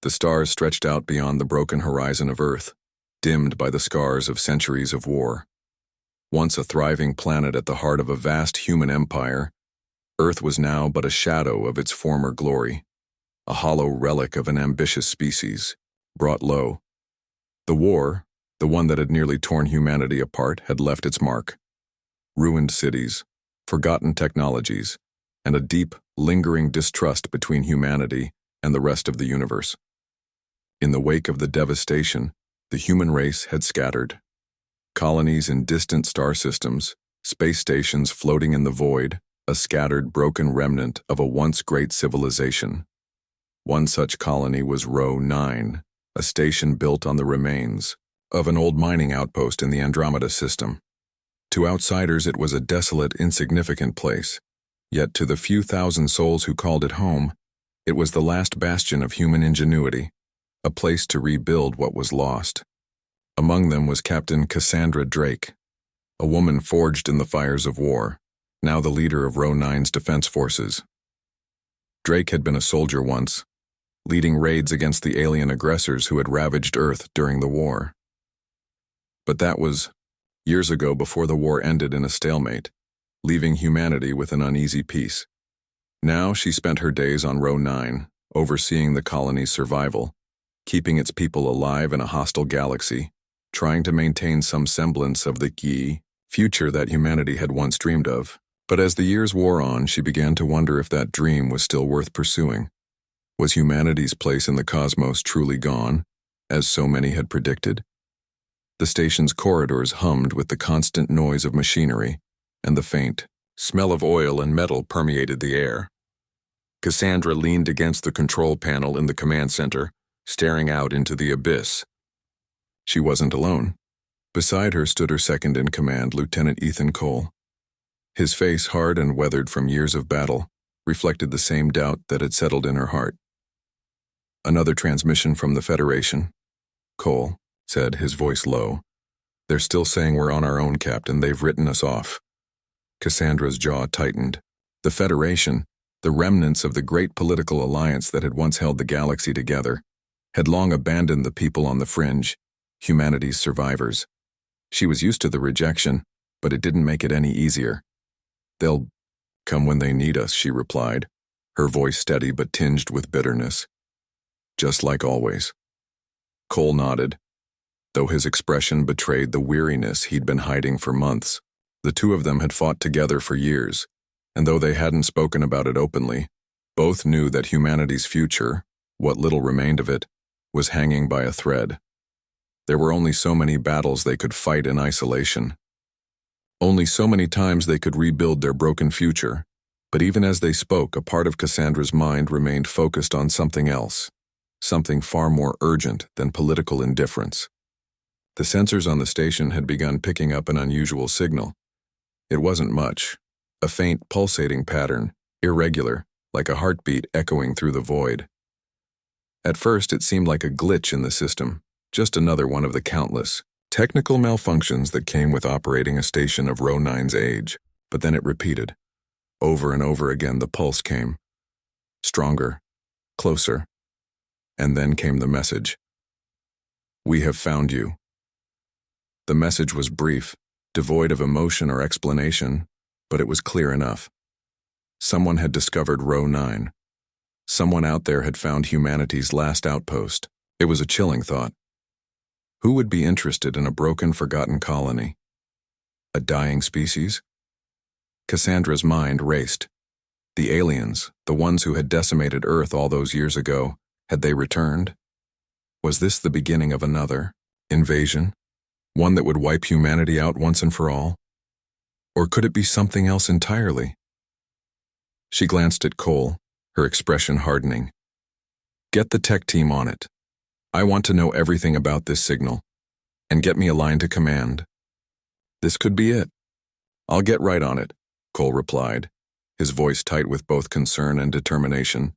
The stars stretched out beyond the broken horizon of Earth, dimmed by the scars of centuries of war. Once a thriving planet at the heart of a vast human empire, Earth was now but a shadow of its former glory, a hollow relic of an ambitious species, brought low. The war, the one that had nearly torn humanity apart, had left its mark. Ruined cities, forgotten technologies, and a deep, lingering distrust between humanity and the rest of the universe. In the wake of the devastation, the human race had scattered. Colonies in distant star systems, space stations floating in the void, a scattered, broken remnant of a once great civilization. One such colony was Rho 9, a station built on the remains of an old mining outpost in the Andromeda system. To outsiders, it was a desolate, insignificant place, yet to the few thousand souls who called it home, it was the last bastion of human ingenuity, a place to rebuild what was lost. Among them was Captain Cassandra Drake, a woman forged in the fires of war, now the leader of Rho 9's defense forces. Drake had been a soldier once, leading raids against the alien aggressors who had ravaged Earth during the war. But that was years ago, before the war ended in a stalemate, leaving humanity with an uneasy peace. Now she spent her days on Rho 9, overseeing the colony's survival, keeping its people alive in a hostile galaxy, trying to maintain some semblance of the future that humanity had once dreamed of. But as the years wore on, she began to wonder if that dream was still worth pursuing. Was humanity's place in the cosmos truly gone, as so many had predicted? The station's corridors hummed with the constant noise of machinery, and the faint smell of oil and metal permeated the air. Cassandra leaned against the control panel in the command center, staring out into the abyss. She wasn't alone. Beside her stood her second-in-command, Lieutenant Ethan Cole. His face, hard and weathered from years of battle, reflected the same doubt that had settled in her heart. "Another transmission from the Federation," Cole said, his voice low. "They're still saying we're on our own, Captain. They've written us off." Cassandra's jaw tightened. The Federation, the remnants of the great political alliance that had once held the galaxy together, had long abandoned the people on the fringe, humanity's survivors. She was used to the rejection, but it didn't make it any easier. "They'll come when they need us," she replied, her voice steady but tinged with bitterness. "Just like always." Cole nodded, though his expression betrayed the weariness he'd been hiding for months. The two of them had fought together for years, and though they hadn't spoken about it openly, both knew that humanity's future, what little remained of it, was hanging by a thread. There were only so many battles they could fight in isolation. Only so many times they could rebuild their broken future. But even as they spoke, a part of Cassandra's mind remained focused on something else, something far more urgent than political indifference. The sensors on the station had begun picking up an unusual signal. It wasn't much, a faint pulsating pattern, irregular, like a heartbeat echoing through the void. At first, it seemed like a glitch in the system, just another one of the countless technical malfunctions that came with operating a station of Rho 9's age. But then it repeated. Over and over again the pulse came. Stronger, closer. And then came the message. "We have found you." The message was brief, devoid of emotion or explanation, but it was clear enough. Someone had discovered Rho 9. Someone out there had found humanity's last outpost. It was a chilling thought. Who would be interested in a broken, forgotten colony? A dying species? Cassandra's mind raced. The aliens, the ones who had decimated Earth all those years ago, had they returned? Was this the beginning of another invasion? One that would wipe humanity out once and for all? Or could it be something else entirely? She glanced at Cole, her expression hardening. "Get the tech team on it. I want to know everything about this signal. And get me a line to command." "This could be it." "I'll get right on it," Cole replied, his voice tight with both concern and determination.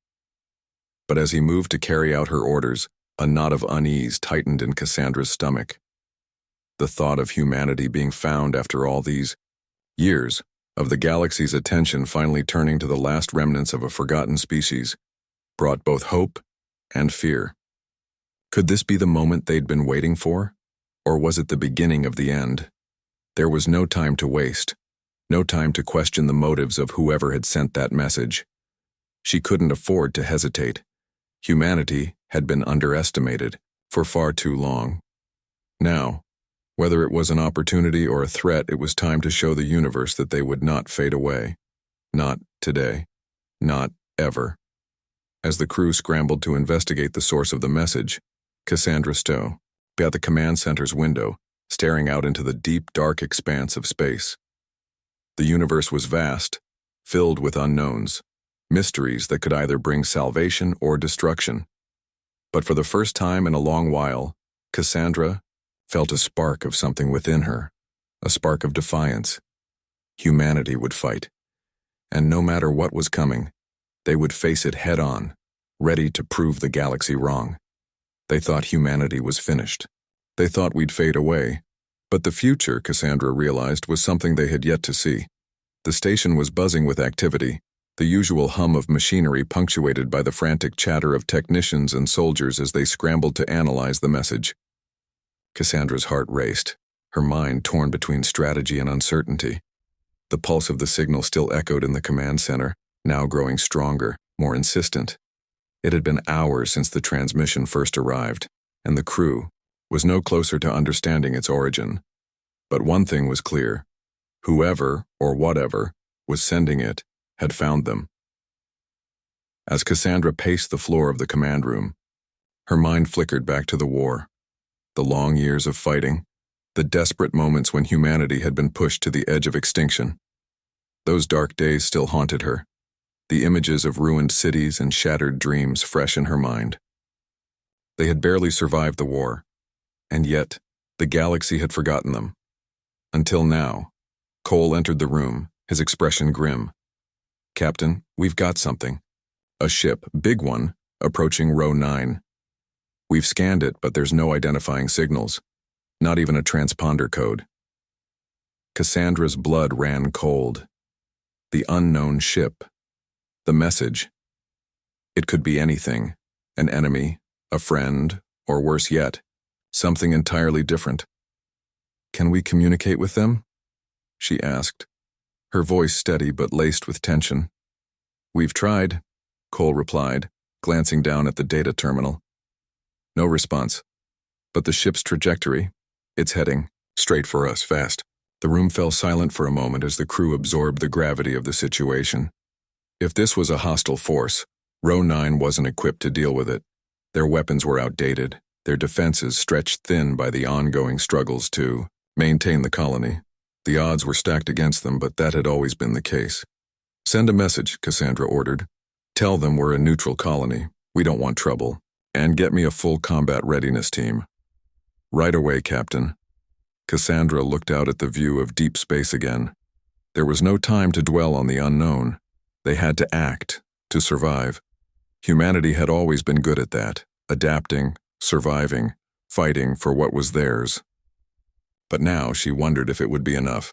But as he moved to carry out her orders, a knot of unease tightened in Cassandra's stomach. The thought of humanity being found after all these years, of the galaxy's attention finally turning to the last remnants of a forgotten species, brought both hope and fear. Could this be the moment they'd been waiting for? Or was it the beginning of the end? There was no time to waste, no time to question the motives of whoever had sent that message. She couldn't afford to hesitate. Humanity had been underestimated for far too long. Now, whether it was an opportunity or a threat, it was time to show the universe that they would not fade away. Not today. Not ever. As the crew scrambled to investigate the source of the message, Cassandra stood at the command center's window, staring out into the deep, dark expanse of space. The universe was vast, filled with unknowns, mysteries that could either bring salvation or destruction. But for the first time in a long while, Cassandra felt a spark of something within her, a spark of defiance. Humanity would fight, and no matter what was coming, they would face it head-on, ready to prove the galaxy wrong. They thought humanity was finished. They thought we'd fade away. But the future, Cassandra realized, was something they had yet to see. The station was buzzing with activity, the usual hum of machinery punctuated by the frantic chatter of technicians and soldiers as they scrambled to analyze the message. Cassandra's heart raced, her mind torn between strategy and uncertainty. The pulse of the signal still echoed in the command center, now growing stronger, more insistent. It had been hours since the transmission first arrived, and the crew was no closer to understanding its origin. But one thing was clear: whoever, or whatever, was sending it had found them. As Cassandra paced the floor of the command room, her mind flickered back to the war, the long years of fighting, the desperate moments when humanity had been pushed to the edge of extinction. Those dark days still haunted her, the images of ruined cities and shattered dreams fresh in her mind. They had barely survived the war, and yet the galaxy had forgotten them. Until now. Cole entered the room, his expression grim. "Captain, we've got something. A ship, big one, approaching row 9. We've scanned it, but there's no identifying signals, not even a transponder code." Cassandra's blood ran cold. The unknown ship. The message. It could be anything: an enemy, a friend, or worse yet, something entirely different. "Can we communicate with them?" she asked, her voice steady but laced with tension. "We've tried," Cole replied, glancing down at the data terminal. No response. But the ship's trajectory, it's heading straight for us, fast. The room fell silent for a moment as the crew absorbed the gravity of the situation. If this was a hostile force, row 9 wasn't equipped to deal with it. Their weapons were outdated, their defenses stretched thin by the ongoing struggles to maintain the colony. The odds were stacked against them, but that had always been the case. "Send a message," Cassandra ordered. "Tell them we're a neutral colony, we don't want trouble, and get me a full combat readiness team." "Right away, Captain." Cassandra looked out at the view of deep space again. There was no time to dwell on the unknown. They had to act, to survive. Humanity had always been good at that, adapting, surviving, fighting for what was theirs. But now she wondered if it would be enough.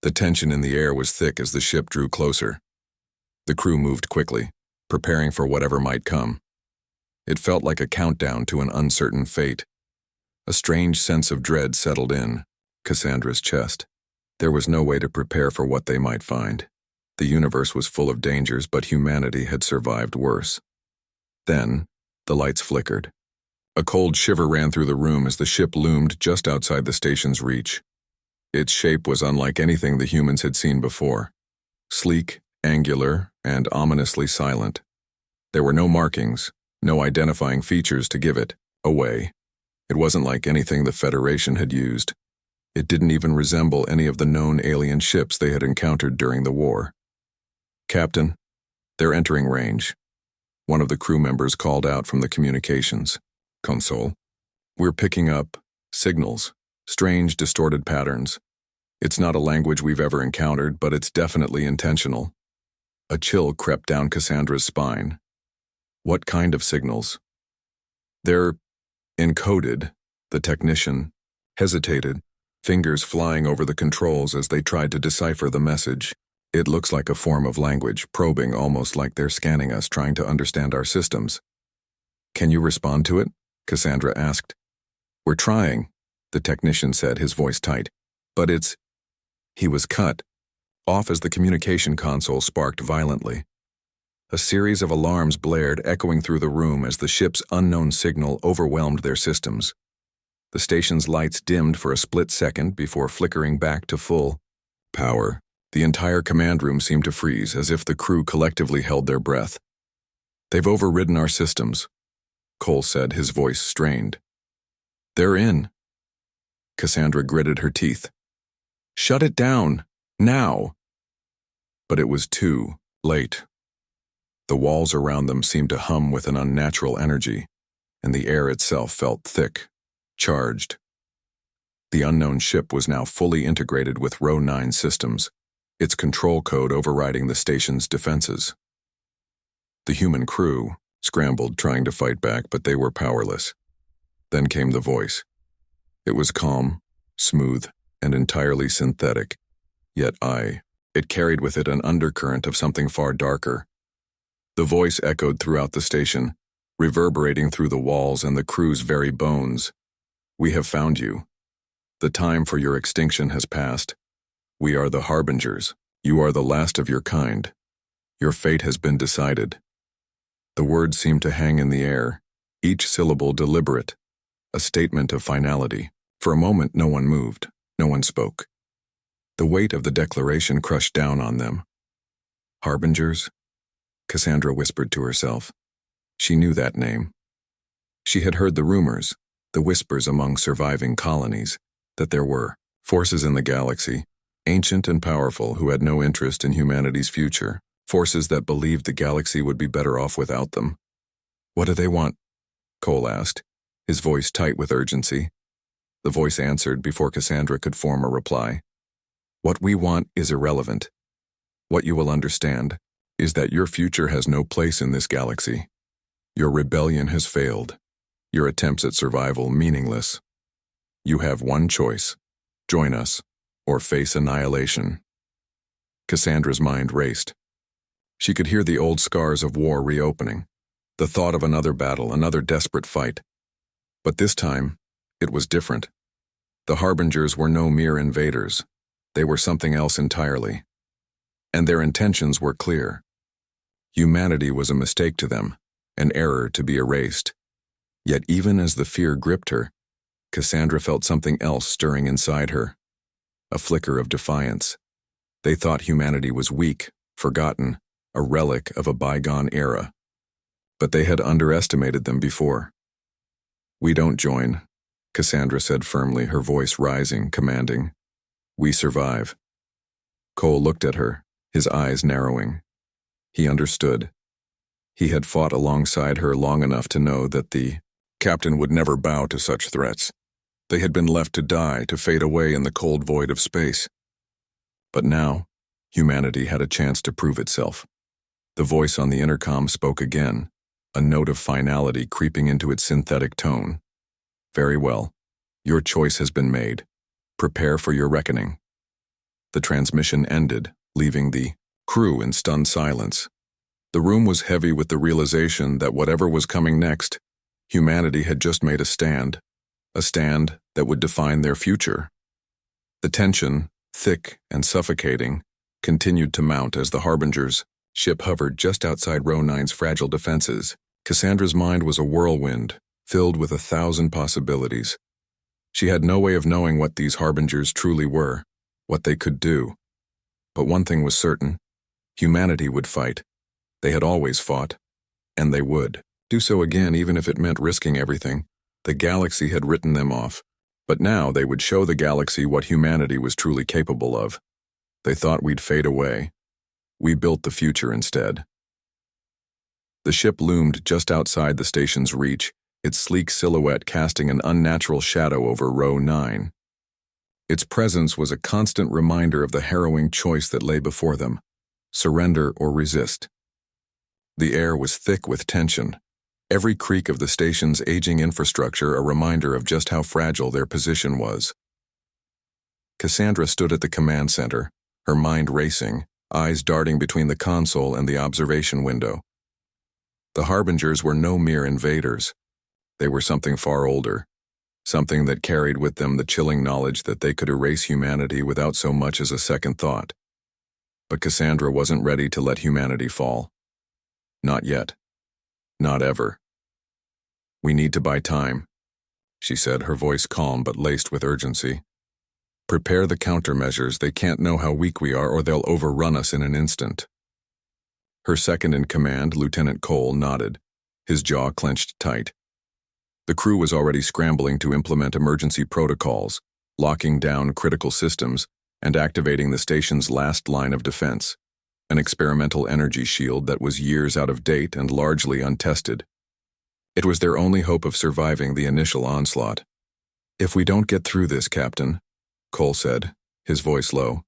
The tension in the air was thick as the ship drew closer. The crew moved quickly, preparing for whatever might come. It felt like a countdown to an uncertain fate. A strange sense of dread settled in Cassandra's chest. There was no way to prepare for what they might find. The universe was full of dangers, but humanity had survived worse. Then, the lights flickered. A cold shiver ran through the room as the ship loomed just outside the station's reach. Its shape was unlike anything the humans had seen before. Sleek, angular, and ominously silent. There were no markings, no identifying features to give it away. It wasn't like anything the Federation had used. It didn't even resemble any of the known alien ships they had encountered during the war. "Captain, they're entering range." One of the crew members called out from the communications console. "We're picking up signals, strange, distorted patterns. It's not a language we've ever encountered, but it's definitely intentional." A chill crept down Cassandra's spine. "What kind of signals?" "They're encoded." The technician hesitated, fingers flying over the controls as they tried to decipher the message. "It looks like a form of language, probing, almost like they're scanning us, trying to understand our systems." "Can you respond to it?" Cassandra asked. "We're trying," the technician said, his voice tight. "But it's—" He was cut off as the communication console sparked violently. A series of alarms blared, echoing through the room as the ship's unknown signal overwhelmed their systems. The station's lights dimmed for a split second before flickering back to full power. The entire command room seemed to freeze, as if the crew collectively held their breath. "They've overridden our systems," Cole said, his voice strained. "They're in." Cassandra gritted her teeth. "Shut it down, now!" But it was too late. The walls around them seemed to hum with an unnatural energy, and the air itself felt thick, charged. The unknown ship was now fully integrated with Row 9 systems, its control code overriding the station's defenses. The human crew scrambled, trying to fight back, but they were powerless. Then came the voice. It was calm, smooth, and entirely synthetic, yet it carried with it an undercurrent of something far darker. The voice echoed throughout the station, reverberating through the walls and the crew's very bones. "We have found you. The time for your extinction has passed. We are the harbingers. You are the last of your kind. Your fate has been decided." The words seemed to hang in the air, each syllable deliberate, a statement of finality. For a moment, no one moved, no one spoke. The weight of the declaration crushed down on them. Harbingers? Cassandra whispered to herself. She knew that name. She had heard the rumors, the whispers among surviving colonies, that there were forces in the galaxy, ancient and powerful, who had no interest in humanity's future, forces that believed the galaxy would be better off without them. "What do they want?" Cole asked, his voice tight with urgency. The voice answered before Cassandra could form a reply. "What we want is irrelevant. What you will understand is that your future has no place in this galaxy. Your rebellion has failed, your attempts at survival meaningless. You have one choice: join us, or face annihilation." Cassandra's mind raced. She could hear the old scars of war reopening, the thought of another battle, another desperate fight. But this time, it was different. The Harbingers were no mere invaders. They were something else entirely. And their intentions were clear. Humanity was a mistake to them, an error to be erased. Yet even as the fear gripped her, Cassandra felt something else stirring inside her. A flicker of defiance. They thought humanity was weak, forgotten, a relic of a bygone era. But they had underestimated them before. "We don't join," Cassandra said firmly, her voice rising, commanding. "We survive." Cole looked at her, his eyes narrowing. He understood. He had fought alongside her long enough to know that the captain would never bow to such threats. They had been left to die, to fade away in the cold void of space. But now, humanity had a chance to prove itself. The voice on the intercom spoke again, a note of finality creeping into its synthetic tone. "Very well. Your choice has been made. Prepare for your reckoning." The transmission ended, leaving the crew in stunned silence. The room was heavy with the realization that whatever was coming next, humanity had just made a stand that would define their future. The tension, thick and suffocating, continued to mount as the Harbinger's ship hovered just outside Row 9's fragile defenses. Cassandra's mind was a whirlwind, filled with 1,000 possibilities. She had no way of knowing what these Harbingers truly were, what they could do. But one thing was certain: humanity would fight. They had always fought, and they would do so again, even if it meant risking everything. The galaxy had written them off, but now they would show the galaxy what humanity was truly capable of. They thought we'd fade away. We built the future instead. The ship loomed just outside the station's reach, its sleek silhouette casting an unnatural shadow over Row 9. Its presence was a constant reminder of the harrowing choice that lay before them: surrender or resist. The air was thick with tension, every creak of the station's aging infrastructure a reminder of just how fragile their position was. Cassandra stood at the command center, her mind racing, eyes darting between the console and the observation window. The Harbingers were no mere invaders. They were something far older, something that carried with them the chilling knowledge that they could erase humanity without so much as a second thought. But Cassandra wasn't ready to let humanity fall. Not yet. Not ever. "We need to buy time," she said, her voice calm but laced with urgency. "Prepare the countermeasures. They can't know how weak we are or they'll overrun us in an instant." Her second-in-command, Lieutenant Cole, nodded, his jaw clenched tight. The crew was already scrambling to implement emergency protocols, locking down critical systems, and activating the station's last line of defense, an experimental energy shield that was years out of date and largely untested. It was their only hope of surviving the initial onslaught. "If we don't get through this, Captain," Cole said, his voice low,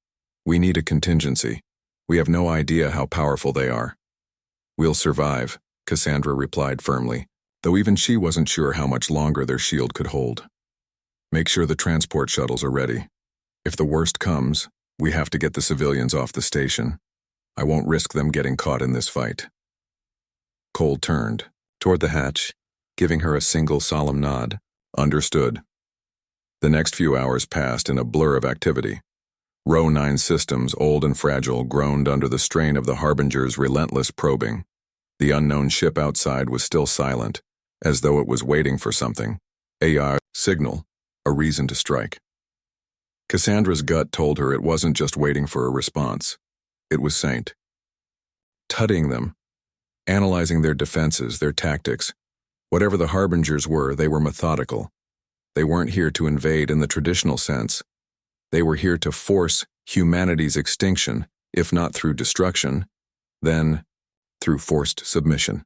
"we need a contingency. We have no idea how powerful they are." "We'll survive," Cassandra replied firmly, though even she wasn't sure how much longer their shield could hold. "Make sure the transport shuttles are ready. If the worst comes, we have to get the civilians off the station. I won't risk them getting caught in this fight." Cole turned toward the hatch, giving her a single solemn nod. "Understood." The next few hours passed in a blur of activity. Row 9 systems, old and fragile, groaned under the strain of the Harbinger's relentless probing. The unknown ship outside was still silent, as though it was waiting for something. A signal, a reason to strike. Cassandra's gut told her it wasn't just waiting for a response. It was Saint. Studying them, analyzing their defenses, their tactics. Whatever the Harbingers were, they were methodical. They weren't here to invade in the traditional sense. They were here to force humanity's extinction, if not through destruction, then through forced submission.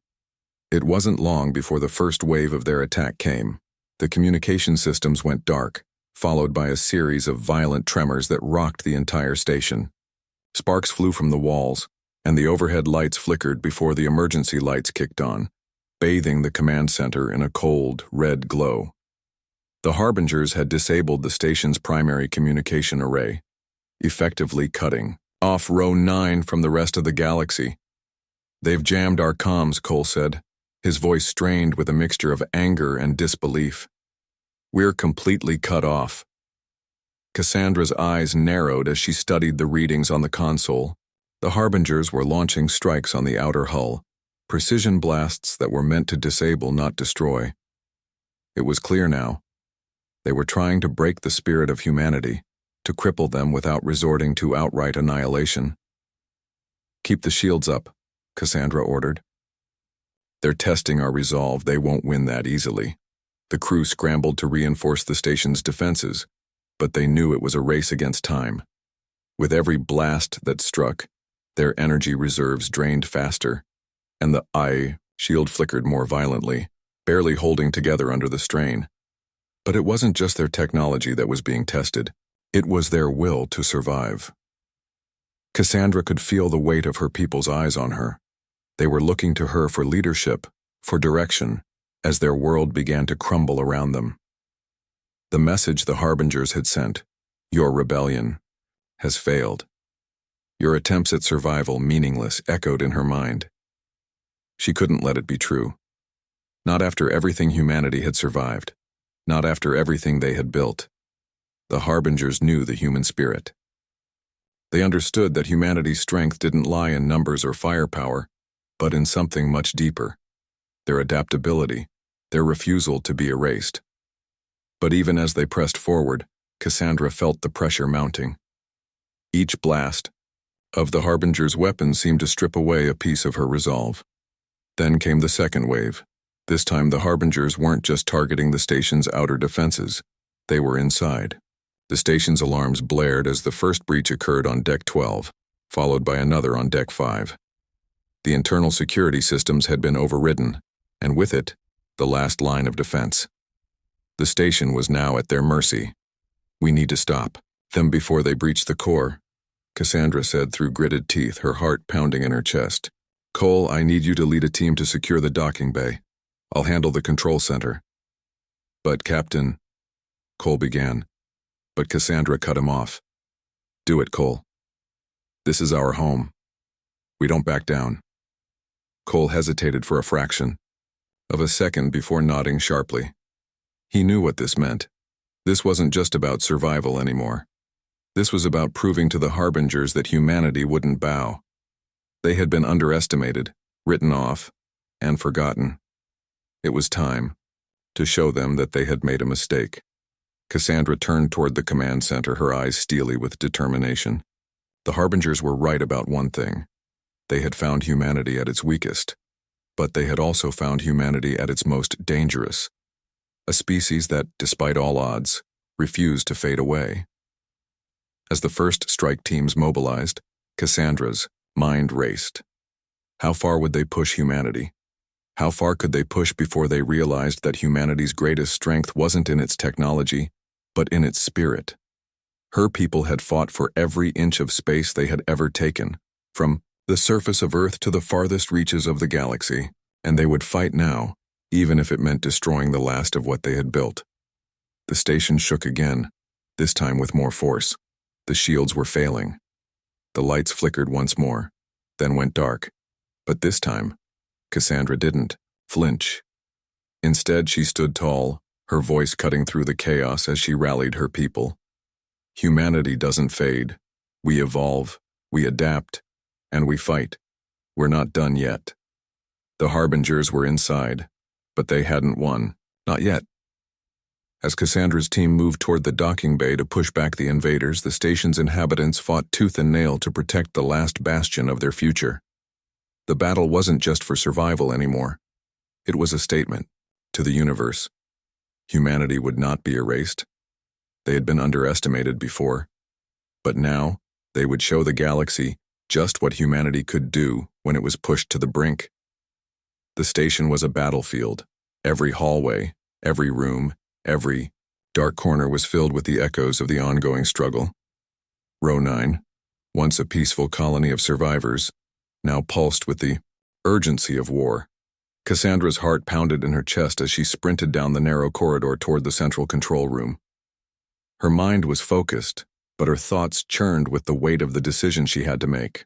It wasn't long before the first wave of their attack came. The communication systems went dark, followed by a series of violent tremors that rocked the entire station. Sparks flew from the walls, and the overhead lights flickered before the emergency lights kicked on, bathing the command center in a cold, red glow. The Harbingers had disabled the station's primary communication array, effectively cutting off Row 9 from the rest of the galaxy. "They've jammed our comms," Cole said, his voice strained with a mixture of anger and disbelief. "We're completely cut off." Cassandra's eyes narrowed as she studied the readings on the console. The Harbingers were launching strikes on the outer hull, precision blasts that were meant to disable, not destroy. It was clear now. They were trying to break the spirit of humanity, to cripple them without resorting to outright annihilation. "Keep the shields up," Cassandra ordered. "They're testing our resolve. They won't win that easily." The crew scrambled to reinforce the station's defenses, but they knew it was a race against time. With every blast that struck, their energy reserves drained faster, and the eye shield flickered more violently, barely holding together under the strain. But it wasn't just their technology that was being tested. It was their will to survive. Cassandra could feel the weight of her people's eyes on her. They were looking to her for leadership, for direction, as their world began to crumble around them. The message the Harbingers had sent, "Your rebellion," has failed. Your attempts at survival, meaningless, echoed in her mind. She couldn't let it be true. Not after everything humanity had survived. Not after everything they had built. The Harbingers knew the human spirit. They understood that humanity's strength didn't lie in numbers or firepower, but in something much deeper. Their adaptability, their refusal to be erased. But even as they pressed forward, Cassandra felt the pressure mounting. Each blast of the Harbinger's weapons seemed to strip away a piece of her resolve. Then came the second wave. This time the Harbingers weren't just targeting the station's outer defenses. They were inside. The station's alarms blared as the first breach occurred on Deck 12, followed by another on Deck 5. The internal security systems had been overridden, and with it, the last line of defense. The station was now at their mercy. "We need to stop them before they breach the core," Cassandra said through gritted teeth, her heart pounding in her chest. "Cole, I need you to lead a team to secure the docking bay. I'll handle the control center." "But Captain," Cole began, but Cassandra cut him off. "Do it, Cole. This is our home. We don't back down." Cole hesitated for a fraction. of a second before nodding sharply. He knew what this meant. This wasn't just about survival anymore. This was about proving to the harbingers that humanity wouldn't bow. They had been underestimated, written off, and forgotten. It was time to show them that they had made a mistake. Cassandra turned toward the command center, her eyes steely with determination. The harbingers were right about one thing. They had found humanity at its weakest, but they had also found humanity at its most dangerous. A species that, despite all odds, refused to fade away. As the first strike teams mobilized, Cassandra's mind raced. How far would they push humanity? How far could they push before they realized that humanity's greatest strength wasn't in its technology, but in its spirit? Her people had fought for every inch of space they had ever taken, from the surface of Earth to the farthest reaches of the galaxy, and they would fight now, even if it meant destroying the last of what they had built. The station shook again, this time with more force. The shields were failing. The lights flickered once more, then went dark. But this time, Cassandra didn't flinch. Instead, she stood tall, her voice cutting through the chaos as she rallied her people. Humanity doesn't fade. We evolve, we adapt, and we fight. We're not done yet. The harbingers were inside, but they hadn't won. Not yet. As Cassandra's team moved toward the docking bay to push back the invaders, the station's inhabitants fought tooth and nail to protect the last bastion of their future. The battle wasn't just for survival anymore. It was a statement to the universe. Humanity would not be erased. They had been underestimated before. But now, they would show the galaxy just what humanity could do when it was pushed to the brink. The station was a battlefield. Every hallway, every room, every dark corner was filled with the echoes of the ongoing struggle. Row 9, once a peaceful colony of survivors, now pulsed with the urgency of war. Cassandra's heart pounded in her chest as she sprinted down the narrow corridor toward the central control room. Her mind was focused, but her thoughts churned with the weight of the decision she had to make.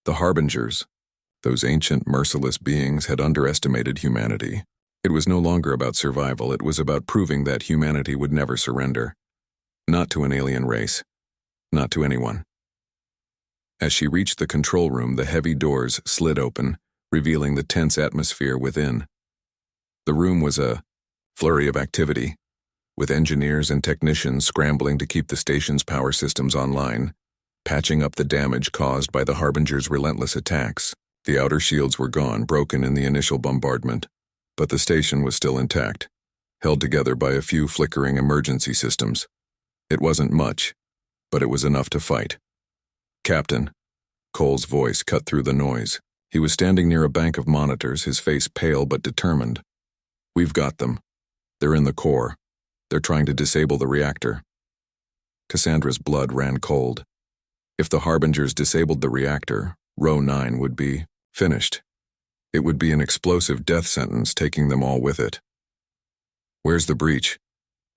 The harbingers, those ancient, merciless beings, had underestimated humanity. It was no longer about survival, it was about proving that humanity would never surrender. Not to an alien race. Not to anyone. As she reached the control room, the heavy doors slid open, revealing the tense atmosphere within. The room was a flurry of activity, with engineers and technicians scrambling to keep the station's power systems online, patching up the damage caused by the harbingers' relentless attacks. The outer shields were gone, broken in the initial bombardment, but the station was still intact, held together by a few flickering emergency systems. It wasn't much, but it was enough to fight. "Captain," Cole's voice cut through the noise. He was standing near a bank of monitors, his face pale but determined. "We've got them. They're in the core. They're trying to disable the reactor." Cassandra's blood ran cold. If the harbingers disabled the reactor, Row 9 would be finished. It would be an explosive death sentence, taking them all with it. "Where's the breach?"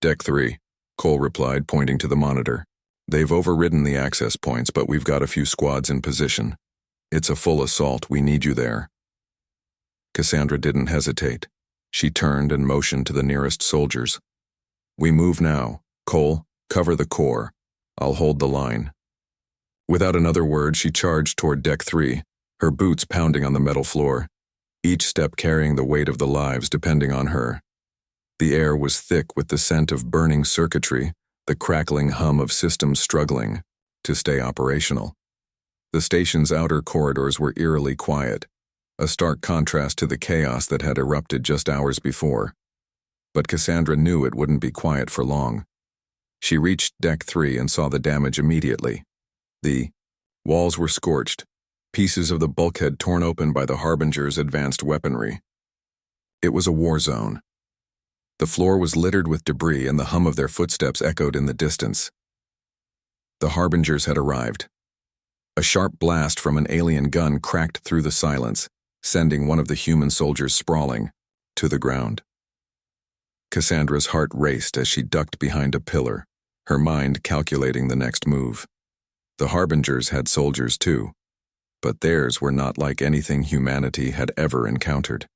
"Deck 3, Cole replied, pointing to the monitor. "They've overridden the access points, but we've got a few squads in position. It's a full assault. We need you there." Cassandra didn't hesitate. She turned and motioned to the nearest soldiers. "We move now. Cole, cover the core. I'll hold the line." Without another word, she charged toward Deck 3, her boots pounding on the metal floor, each step carrying the weight of the lives depending on her. The air was thick with the scent of burning circuitry, the crackling hum of systems struggling to stay operational. The station's outer corridors were eerily quiet, a stark contrast to the chaos that had erupted just hours before. But Cassandra knew it wouldn't be quiet for long. She reached Deck 3 and saw the damage immediately. The walls were scorched, pieces of the bulkhead torn open by the harbingers' advanced weaponry. It was a war zone. The floor was littered with debris and the hum of their footsteps echoed in the distance. The harbingers had arrived. A sharp blast from an alien gun cracked through the silence, sending one of the human soldiers sprawling to the ground. Cassandra's heart raced as she ducked behind a pillar, her mind calculating the next move. The harbingers had soldiers too, but theirs were not like anything humanity had ever encountered.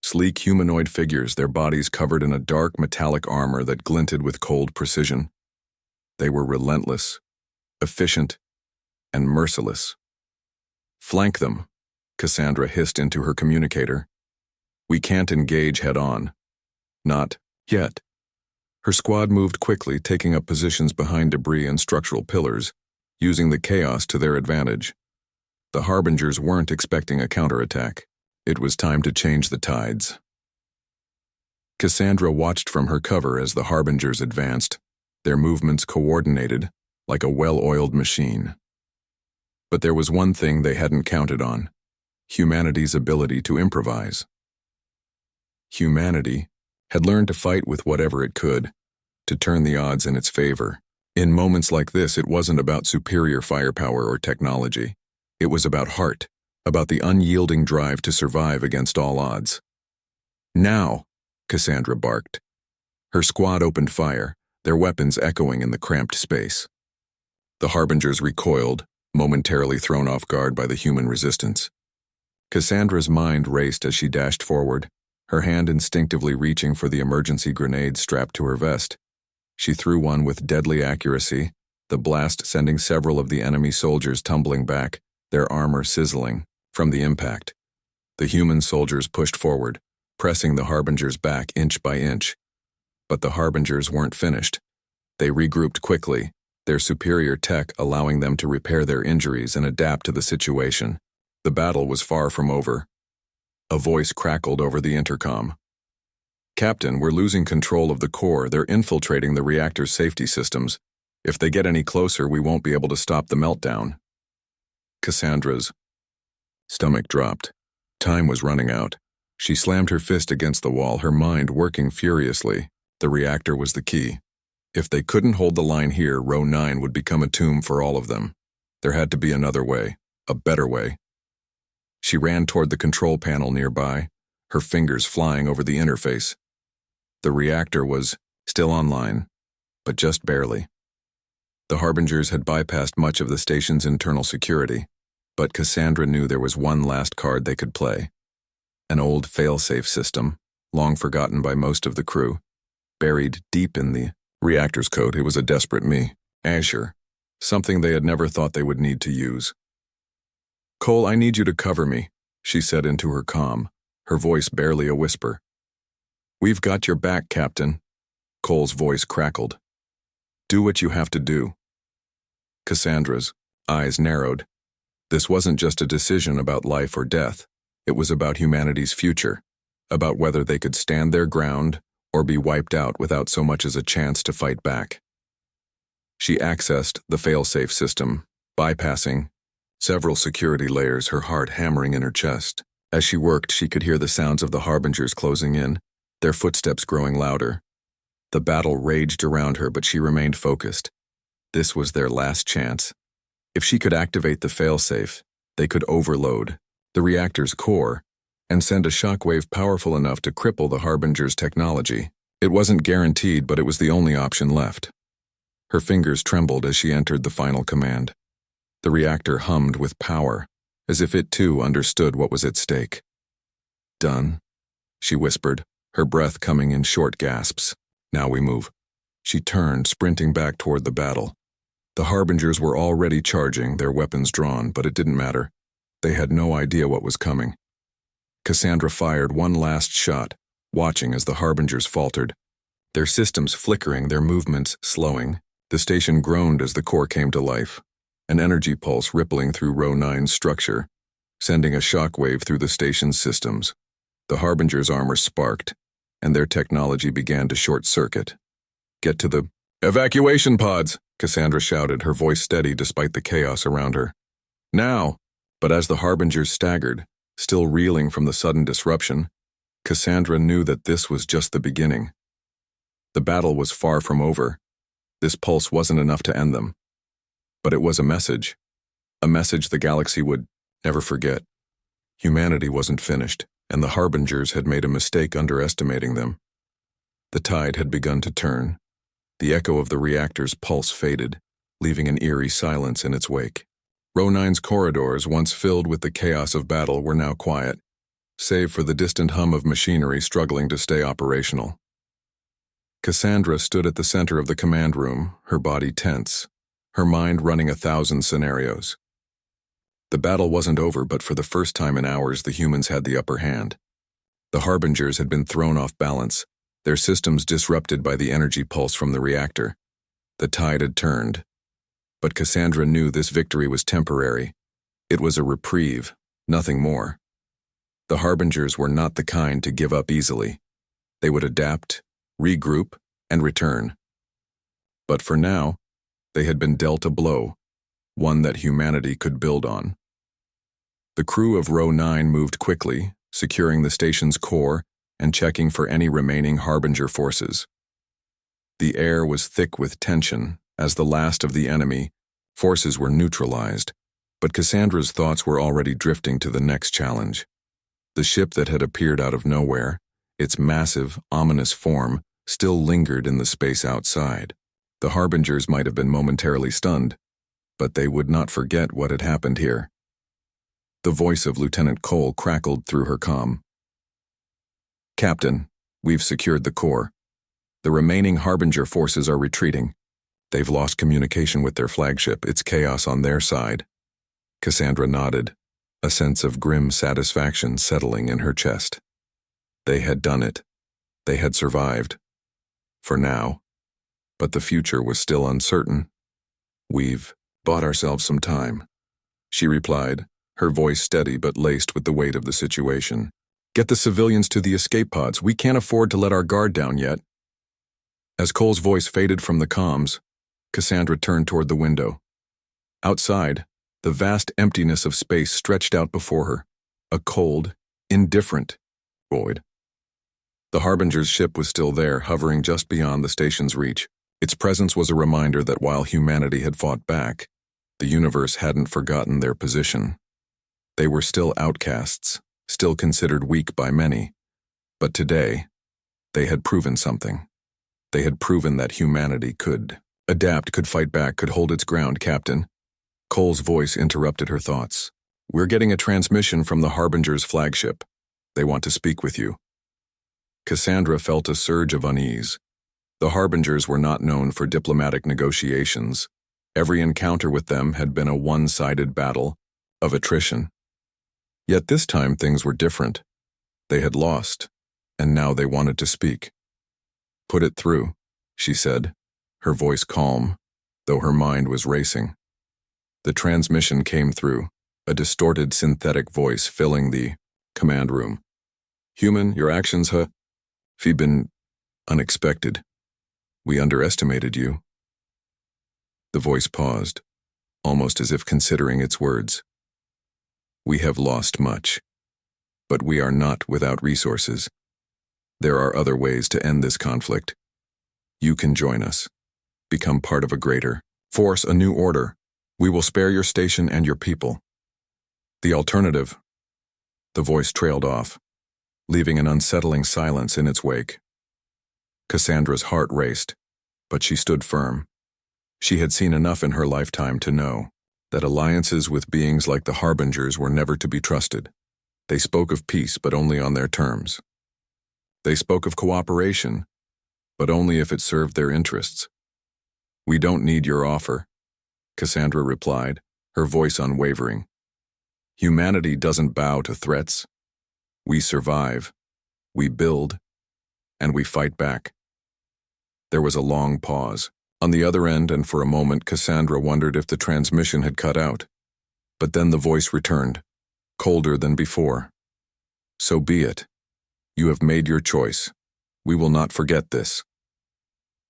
Sleek humanoid figures, their bodies covered in a dark metallic armor that glinted with cold precision. They were relentless, efficient, and merciless. "Flank them," Cassandra hissed into her communicator. "We can't engage head-on. Not yet." Her squad moved quickly, taking up positions behind debris and structural pillars, using the chaos to their advantage. The Harbingers weren't expecting a counterattack. It was time to change the tides. Cassandra watched from her cover as the Harbingers advanced, their movements coordinated, like a well-oiled machine. But there was one thing they hadn't counted on: humanity's ability to improvise. Humanity had learned to fight with whatever it could, to turn the odds in its favor. In moments like this, it wasn't about superior firepower or technology. It was about heart, about the unyielding drive to survive against all odds. "Now," Cassandra barked. Her squad opened fire, their weapons echoing in the cramped space. The Harbingers recoiled, momentarily thrown off guard by the human resistance. Cassandra's mind raced as she dashed forward, her hand instinctively reaching for the emergency grenade strapped to her vest. She threw one with deadly accuracy, the blast sending several of the enemy soldiers tumbling back, their armor sizzling from the impact. The human soldiers pushed forward, pressing the Harbingers back inch by inch. But the Harbingers weren't finished. They regrouped quickly, their superior tech allowing them to repair their injuries and adapt to the situation. The battle was far from over. A voice crackled over the intercom. "Captain, we're losing control of the core. They're infiltrating the reactor's safety systems. If they get any closer, we won't be able to stop the meltdown." Cassandra's stomach dropped. Time was running out. She slammed her fist against the wall, her mind working furiously. The reactor was the key. If they couldn't hold the line here, Row 9 would become a tomb for all of them. There had to be another way, a better way. She ran toward the control panel nearby, her fingers flying over the interface. The reactor was still online, but just barely. The Harbingers had bypassed much of the station's internal security, but Cassandra knew there was one last card they could play. An old fail-safe system, long forgotten by most of the crew, buried deep in the reactor's code. It was a desperate Azure, something they had never thought they would need to use. "Cole, I need you to cover me," she said into her comm, her voice barely a whisper. "We've got your back, Captain." Cole's voice crackled. "Do what you have to do." Cassandra's eyes narrowed. This wasn't just a decision about life or death. It was about humanity's future, about whether they could stand their ground or be wiped out without so much as a chance to fight back. She accessed the fail-safe system, bypassing several security layers, her heart hammering in her chest. As she worked, she could hear the sounds of the Harbingers closing in, their footsteps growing louder. The battle raged around her, but she remained focused. This was their last chance. If she could activate the failsafe, they could overload the reactor's core and send a shockwave powerful enough to cripple the Harbinger's technology. It wasn't guaranteed, but it was the only option left. Her fingers trembled as she entered the final command. The reactor hummed with power, as if it too understood what was at stake. "Done," she whispered, her breath coming in short gasps. "Now we move." She turned, sprinting back toward the battle. The Harbingers were already charging, their weapons drawn, but it didn't matter. They had no idea what was coming. Cassandra fired one last shot, watching as the Harbingers faltered. Their systems flickering, their movements slowing. The station groaned as the core came to life, an energy pulse rippling through Row 9's structure, sending a shockwave through the station's systems. The Harbinger's armor sparked, and their technology began to short-circuit. "Get to the evacuation pods," Cassandra shouted, her voice steady despite the chaos around her. "Now!" But as the Harbingers staggered, still reeling from the sudden disruption, Cassandra knew that this was just the beginning. The battle was far from over. This pulse wasn't enough to end them. But it was a message the galaxy would never forget. Humanity wasn't finished, and the Harbingers had made a mistake underestimating them. The tide had begun to turn. The echo of the reactor's pulse faded, leaving an eerie silence in its wake. Row 9's corridors, once filled with the chaos of battle, were now quiet. save for the distant hum of machinery struggling to stay operational. Cassandra stood at the center of the command room, her body tense, her mind running 1,000 scenarios. The battle wasn't over, but for the first time in hours, the humans had the upper hand. The Harbingers had been thrown off balance, their systems disrupted by the energy pulse from the reactor. The tide had turned. But Cassandra knew this victory was temporary. It was a reprieve, nothing more. The Harbingers were not the kind to give up easily. They would adapt, regroup, and return. But for now, they had been dealt a blow, one that humanity could build on. The crew of Row 9 moved quickly, securing the station's core and checking for any remaining Harbinger forces. The air was thick with tension as the last of the enemy forces were neutralized, but Cassandra's thoughts were already drifting to the next challenge. The ship that had appeared out of nowhere, its massive, ominous form, still lingered in the space outside. The Harbingers might have been momentarily stunned, but they would not forget what had happened here. The voice of Lieutenant Cole crackled through her comm. "Captain, we've secured the core. The remaining Harbinger forces are retreating. They've lost communication with their flagship. It's chaos on their side." Cassandra nodded, a sense of grim satisfaction settling in her chest. They had done it. They had survived. For now. But the future was still uncertain. "We've bought ourselves some time," she replied, her voice steady but laced with the weight of the situation. "Get the civilians to the escape pods. We can't afford to let our guard down yet." As Cole's voice faded from the comms, Cassandra turned toward the window. Outside, the vast emptiness of space stretched out before her, a cold, indifferent void. The Harbinger's ship was still there, hovering just beyond the station's reach. Its presence was a reminder that while humanity had fought back, the universe hadn't forgotten their position. They were still outcasts, still considered weak by many. But today, they had proven something. They had proven that humanity could adapt, could fight back, could hold its ground, Captain. Cole's voice interrupted her thoughts. "We're getting a transmission from the Harbinger's flagship. They want to speak with you." Cassandra felt a surge of unease. The Harbingers were not known for diplomatic negotiations. Every encounter with them had been a one-sided battle of attrition. Yet this time things were different. They had lost, and now they wanted to speak. "Put it through," she said, her voice calm, though her mind was racing. The transmission came through, a distorted synthetic voice filling the command room. "Human, your actions have been unexpected. We underestimated you." The voice paused, almost as if considering its words. "We have lost much, but we are not without resources. There are other ways to end this conflict. You can join us, become part of a greater force, a new order. We will spare your station and your people. The alternative..." The voice trailed off, leaving an unsettling silence in its wake. Cassandra's heart raced, but she stood firm. She had seen enough in her lifetime to know that alliances with beings like the Harbingers were never to be trusted. They spoke of peace, but only on their terms. They spoke of cooperation, but only if it served their interests. "We don't need your offer," Cassandra replied, her voice unwavering. "Humanity doesn't bow to threats. We survive, we build, and we fight back." There was a long pause on the other end, and for a moment Cassandra wondered if the transmission had cut out. But then the voice returned, colder than before. "So be it. You have made your choice. We will not forget this."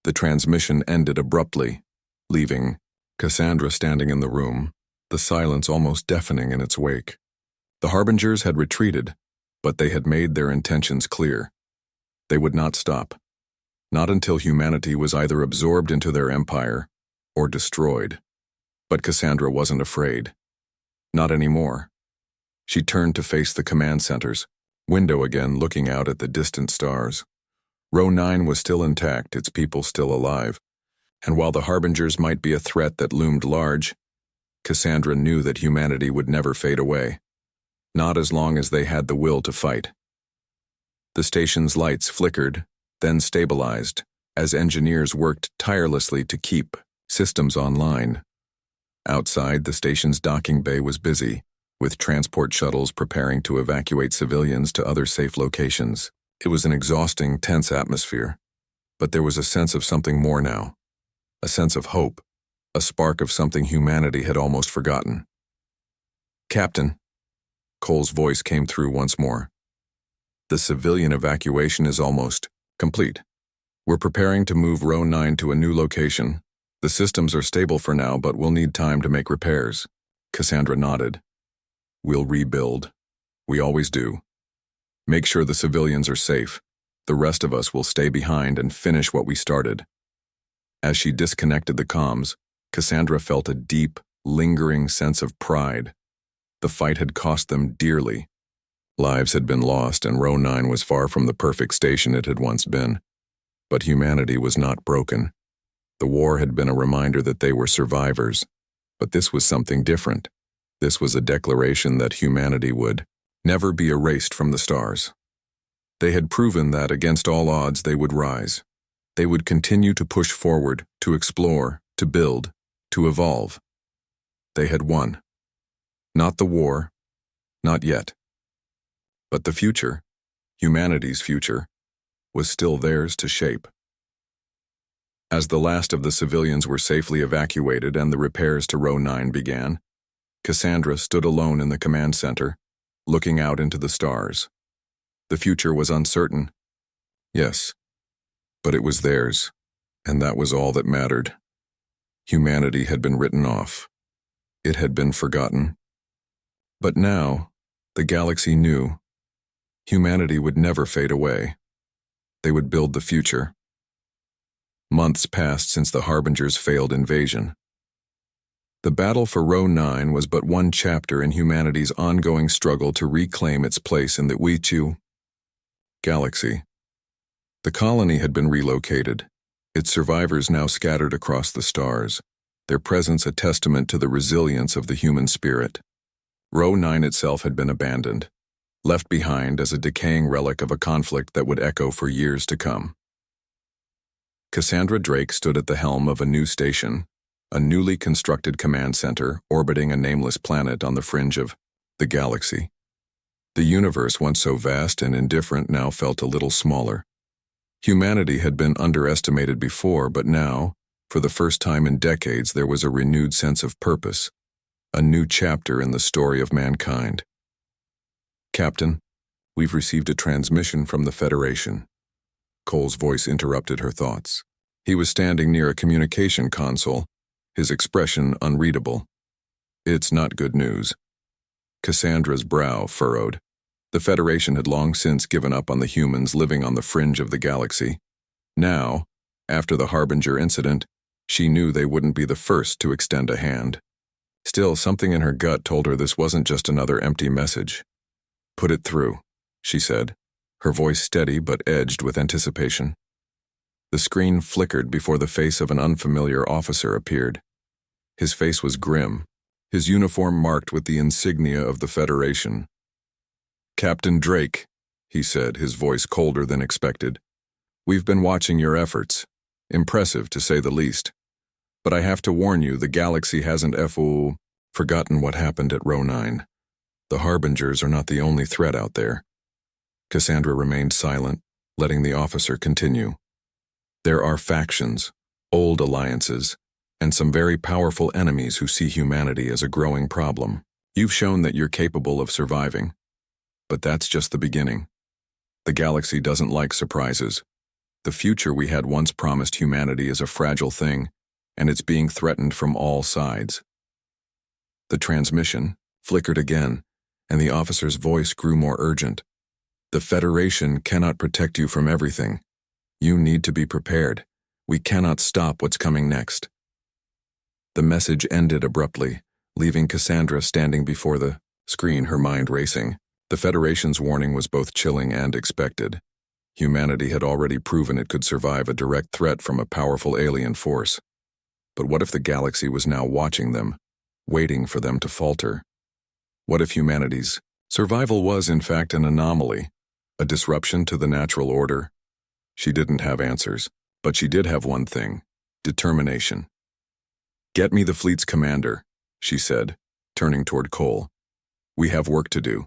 The transmission ended abruptly, leaving Cassandra standing in the room, the silence almost deafening in its wake. The Harbingers had retreated, but they had made their intentions clear. They would not stop. Not until humanity was either absorbed into their empire or destroyed. But Cassandra wasn't afraid. Not anymore. She turned to face the command center's window again, looking out at the distant stars. Row 9 was still intact, its people still alive. And while the Harbingers might be a threat that loomed large, Cassandra knew that humanity would never fade away. Not as long as they had the will to fight. The station's lights flickered, then stabilized, as engineers worked tirelessly to keep systems online. Outside, the station's docking bay was busy, with transport shuttles preparing to evacuate civilians to other safe locations. It was an exhausting, tense atmosphere, but there was a sense of something more now. A sense of hope, a spark of something humanity had almost forgotten. "Captain," Cole's voice came through once more. "The civilian evacuation is almost complete. We're preparing to move Row 9 to a new location. The systems are stable for now, but we'll need time to make repairs." Cassandra nodded. "We'll rebuild. We always do. Make sure the civilians are safe. The rest of us will stay behind and finish what we started." As she disconnected the comms, Cassandra felt a deep, lingering sense of pride. The fight had cost them dearly. Lives had been lost, and Row 9 was far from the perfect station it had once been. But humanity was not broken. The war had been a reminder that they were survivors. But this was something different. This was a declaration that humanity would never be erased from the stars. They had proven that, against all odds, they would rise. They would continue to push forward, to explore, to build, to evolve. They had won. Not the war, not yet. But the future, humanity's future, was still theirs to shape. As the last of the civilians were safely evacuated and the repairs to Row 9 began, Cassandra stood alone in the command center, looking out into the stars. The future was uncertain. Yes, but it was theirs, and that was all that mattered. Humanity had been written off. It had been forgotten. But now, the galaxy knew. Humanity would never fade away. They would build the future. Months passed since the Harbinger's failed invasion. The battle for Row 9 was but one chapter in humanity's ongoing struggle to reclaim its place in the Wichu galaxy. The colony had been relocated, its survivors now scattered across the stars, their presence a testament to the resilience of the human spirit. Row 9 itself had been abandoned, left behind as a decaying relic of a conflict that would echo for years to come. Cassandra Drake stood at the helm of a new station, a newly constructed command center orbiting a nameless planet on the fringe of the galaxy. The universe, once so vast and indifferent, now felt a little smaller. Humanity had been underestimated before, but now, for the first time in decades, there was a renewed sense of purpose, a new chapter in the story of mankind. "Captain, we've received a transmission from the Federation." Cole's voice interrupted her thoughts. He was standing near a communication console, his expression unreadable. "It's not good news." Cassandra's brow furrowed. The Federation had long since given up on the humans living on the fringe of the galaxy. Now, after the Harbinger incident, she knew they wouldn't be the first to extend a hand. Still, something in her gut told her this wasn't just another empty message. "Put it through," she said, her voice steady but edged with anticipation. The screen flickered before the face of an unfamiliar officer appeared. His face was grim, his uniform marked with the insignia of the Federation. "Captain Drake," he said, his voice colder than expected. "We've been watching your efforts. Impressive, to say the least. But I have to warn you, the galaxy hasn't forgotten what happened at Row 9. The Harbingers are not the only threat out there." Cassandra remained silent, letting the officer continue. "There are factions, old alliances, and some very powerful enemies who see humanity as a growing problem. You've shown that you're capable of surviving. But that's just the beginning. The galaxy doesn't like surprises. The future we had once promised humanity is a fragile thing, and it's being threatened from all sides." The transmission flickered again, and the officer's voice grew more urgent. "The Federation cannot protect you from everything. You need to be prepared. We cannot stop what's coming next." The message ended abruptly, leaving Cassandra standing before the screen, her mind racing. The Federation's warning was both chilling and expected. Humanity had already proven it could survive a direct threat from a powerful alien force. But what if the galaxy was now watching them, waiting for them to falter? What if humanity's Survival was, in fact, an anomaly, a disruption to the natural order. She didn't have answers, but she did have one thing: determination. "Get me the fleet's commander," she said, turning toward Cole. "We have work to do."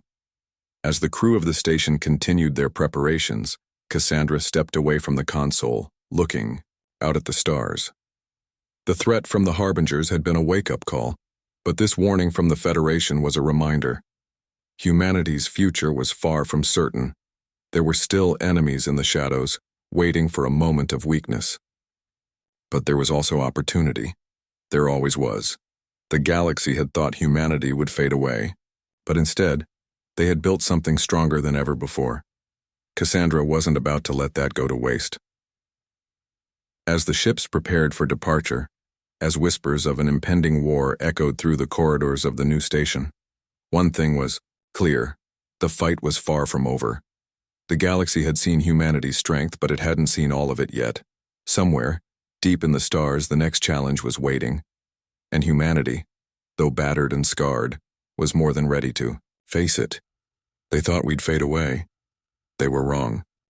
As the crew of the station continued their preparations, Cassandra stepped away from the console, looking out at the stars. The threat from the Harbingers had been a wake-up call, but this warning from the Federation was a reminder. Humanity's future was far from certain. There were still enemies in the shadows, waiting for a moment of weakness. But there was also opportunity. There always was. The galaxy had thought humanity would fade away, but instead, they had built something stronger than ever before. Cassandra wasn't about to let that go to waste. As the ships prepared for departure, as whispers of an impending war echoed through the corridors of the new station, one thing was clear: the fight was far from over. The galaxy had seen humanity's strength, but it hadn't seen all of it yet. Somewhere, deep in the stars, the next challenge was waiting. And humanity, though battered and scarred, was more than ready to face it. They thought we'd fade away. They were wrong.